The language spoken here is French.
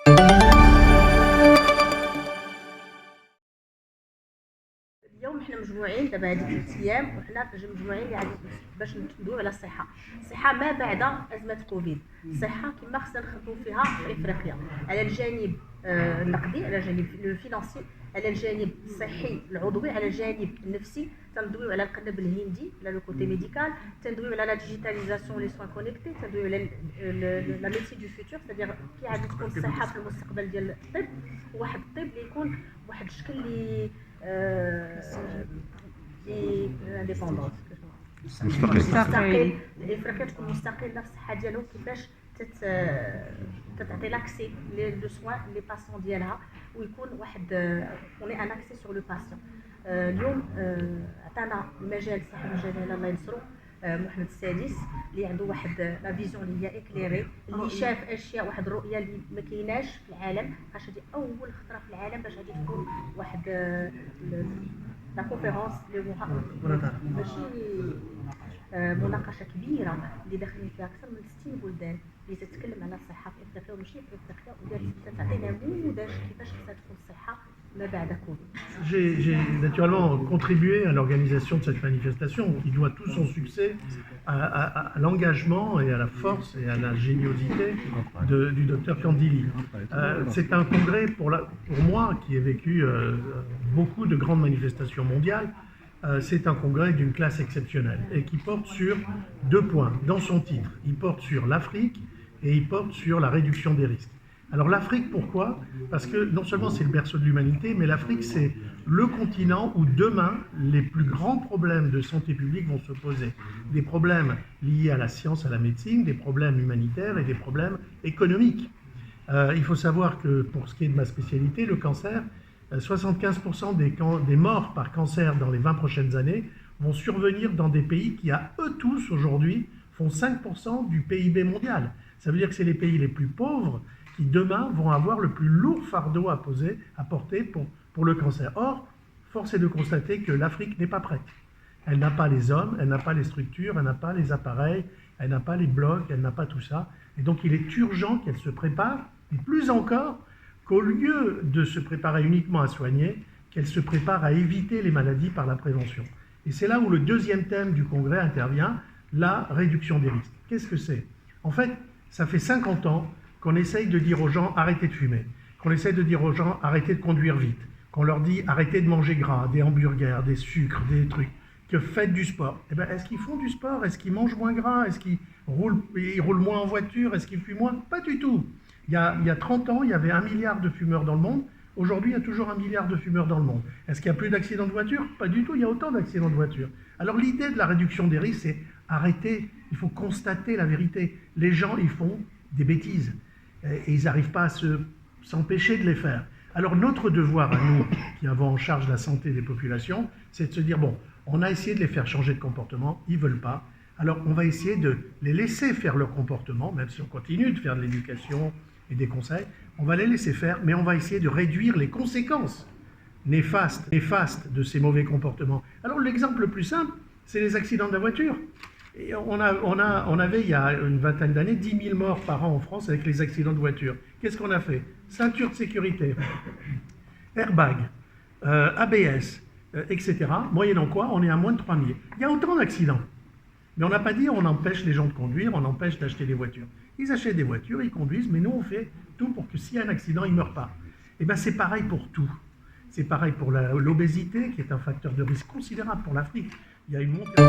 اليوم حنا مجموعين دابا هذيك 3 ايام وحنا مجموعين اللي عاد باش ندويو على الصحه ما بعد ازمه كوفيد. الصحه كما خصنا نخدموا فيها في افريقيا على الجانب النقدي، على الجانب الفينانسي، على الجانب الصحي العضوي، على الجانب النفسي. تندويو على القلب الهندي، على لو كوتي ميديكال، تندويو على لا ديجيتاليزاسيون لي سوان كونيكتي، تندويو على لا ميديسين دو فيوتور، سادير كي عاد تكون الصحه في المستقبل ديال الطب، وواحد الطب اللي يكون واحد الشكل اللي انديبوندونت، مستقل. افريقيا تكون مستقله في الصحه ديالهم، كيفاش تعطي لاكسي لو سوان لي باسيون ديالها، ويكون واحد اوني ان اكسي سور لو باسيون. اليوم عطانا المجال صاحب الجلاله الله ينصرو محمد السادس، اللي عنده واحد لا فيزيون اللي هي اكليري، اللي شاف اشياء، واحد الرؤيه اللي ما كايناش في العالم. خاطر هذه اول خطره في العالم باش غادي تكون واحد لا كونفيرونس اللي ماشي مناقشه كبيره اللي داخلين فيها اكثر من 60 بلدان اللي تتكلم على الصحه في افريقيا وماشي في افريقيا، ودارت تعطي نموذج كيفاش خصها تكون الصحه ما بعد كوفيد. J'ai naturellement contribué à l'organisation de cette manifestation qui doit tout son succès à l'engagement et à la force et à la géniosité du docteur Kandili. C'est un congrès pour moi qui ai vécu beaucoup de grandes manifestations mondiales. C'est un congrès d'une classe exceptionnelle et qui porte sur 2 points dans son titre. Il porte sur l'Afrique et il porte sur la réduction des risques. Alors l'Afrique, pourquoi? Parce que non seulement c'est le berceau de l'humanité, mais l'Afrique c'est le continent où demain les plus grands problèmes de santé publique vont se poser. Des problèmes liés à la science, à la médecine, des problèmes humanitaires et des problèmes économiques. Il faut savoir que pour ce qui est de ma spécialité, le cancer, 75% des morts par cancer dans les 20 prochaines années vont survenir dans des pays qui, à eux tous aujourd'hui, font 5% du PIB mondial. Ça veut dire que c'est les pays les plus pauvres qui demain vont avoir le plus lourd fardeau à porter pour le cancer. Or, force est de constater que l'Afrique n'est pas prête. Elle n'a pas les hommes, elle n'a pas les structures, elle n'a pas les appareils, elle n'a pas les blocs, elle n'a pas tout ça. Et donc il est urgent qu'elle se prépare, et plus encore, qu'au lieu de se préparer uniquement à soigner, qu'elle se prépare à éviter les maladies par la prévention. Et c'est là où le deuxième thème du congrès intervient, la réduction des risques. Qu'est-ce que c'est? En fait, ça fait 50 ans qu'on essaye de dire aux gens arrêtez de fumer, qu'on essaye de dire aux gens arrêtez de conduire vite, qu'on leur dit arrêtez de manger gras, des hamburgers, des sucres, des trucs, que faites du sport. Eh bien, est-ce qu'ils font du sport? Est-ce qu'ils mangent moins gras? Est-ce qu'ils roulent moins en voiture? Est-ce qu'ils fument moins? Pas du tout. Il y a 30 ans, il y avait 1 milliard de fumeurs dans le monde. Aujourd'hui, il y a toujours 1 milliard de fumeurs dans le monde. Est-ce qu'il y a plus d'accidents de voiture? Pas du tout, il y a autant d'accidents de voiture. Alors l'idée de la réduction des risques, c'est arrêter, il faut constater la vérité. Les gens, ils font des bêtises. Et ils n'arrivent pas à s'empêcher de les faire. Alors notre devoir à nous, qui avons en charge la santé des populations, c'est de se dire, bon, on a essayé de les faire changer de comportement, ils ne veulent pas, alors on va essayer de les laisser faire leur comportement, même si on continue de faire de l'éducation et des conseils, on va les laisser faire, mais on va essayer de réduire les conséquences néfastes de ces mauvais comportements. Alors l'exemple le plus simple, c'est les accidents de la voiture. Et on avait, il y a une vingtaine d'années, 10 000 morts par an en France avec les accidents de voiture. Qu'est-ce qu'on a fait? Ceinture de sécurité, airbag, ABS, etc. Moyennant quoi, on est à moins de 3 000. Il y a autant d'accidents. Mais on n'a pas dit on empêche les gens de conduire, on empêche d'acheter des voitures. Ils achètent des voitures, ils conduisent, mais nous on fait tout pour que s'il y a un accident, ils ne meurent pas. Et bien c'est pareil pour tout. C'est pareil pour l'obésité, qui est un facteur de risque considérable pour l'Afrique. Il y a une montée...